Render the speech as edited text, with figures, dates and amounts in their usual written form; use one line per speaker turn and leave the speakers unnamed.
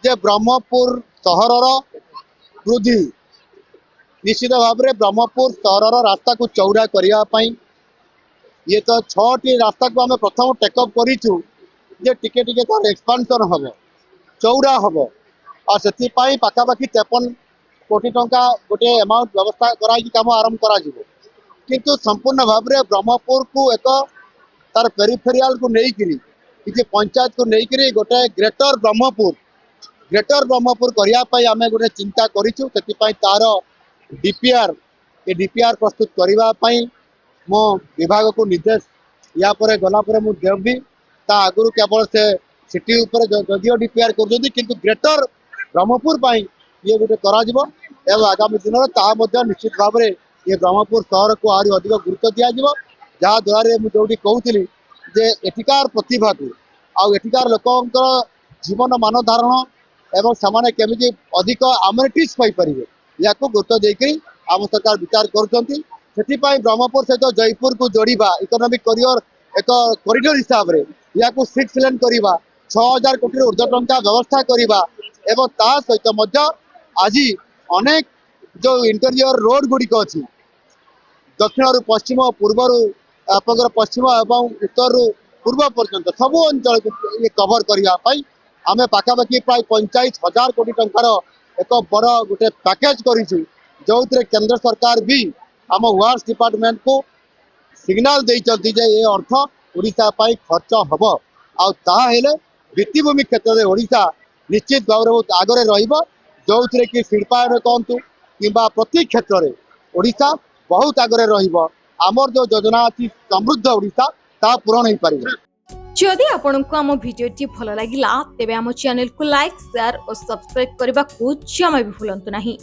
जे ब्रह्मपुर सहरर वृद्धि निश्चित भाव में ब्रह्मपुर सहरर रास्ता को चौड़ा करने ये तो 6टी रास्ता को आम प्रथम टेकअप करूँ जे टिके टिके तार एक्सपांशन हम चौड़ा हम और से पाखापाखि 53 कोटी टंका गोटे अमाउंट व्यवस्था कराई काम आरंभ करा किंतु संपूर्ण भाव में ब्रह्मपुर को एक तार पेरिफेरियाल को लेकिन किसी पंचायत को लेकिन गोटे ग्रेटर ब्रह्मपुर करने आम गोटे चिंता करूँ तार डीपीआर ये डीपीआर प्रस्तुत करने मो विभाग को निर्देश या पर गला मुझे देवी ता आगु केवल से सिटी उपर जदिव डीपीआर कर ग्रेटर ब्रह्मपुर ये गोटे कर आगामी दिन में निश्चित भाव में ये ब्रह्मपुर सहर को आहरी अधिक गुरुत्व दिज्व जहाद्वारा मुझे कहती जे एठिकार प्रतिभा को आठिकार लोकंर जीवन मान धारण एवं से केमी अधिक आमनिटीज पाइपर या गुरुत्व देकर आम सरकार विचार कर ब्रह्मपुर सहित जयपुर को जोड़ा इकोनॉमिक करियर एक कॉरिडोर हिसाब से या 6 लेन करवा 6000 कोटी ऊर्ध्व टंका व्यवस्था करवा एवं ता सहित आज अनेक जो इंटीरियर रोड गुड़िक अच्छी दक्षिण रु पश्चिम पूर्वर आपंकर पश्चिम एवं उत्तर रु पूर्व पर्यंत सबू अंचल को ये कवर करने आम पाखापाखि प्राय 45,000 कोटी टंकार एक बड़ गोटे पैकेज करूँ जो केंद्र सरकार भी आम वार्स डिपार्टमेंट को सिग्नाल देते ये अर्थ ओडिशा खर्च हम आले भित्तिभूमि क्षेत्र में ओडिशा निश्चित भाव में बहुत आगे रो कि शिल्पायन कहतु कि प्रति क्षेत्र में ओडिशा बहुत आगे रमर जो योजना अच्छी समृद्ध ओडिशा ता पूरण हो पार।
जदि आपंक आम भिडी भल लगा तेब आम चैनल को लाइक शेयर और सब्सक्राइब करने को जमा भी भूलु नहीं।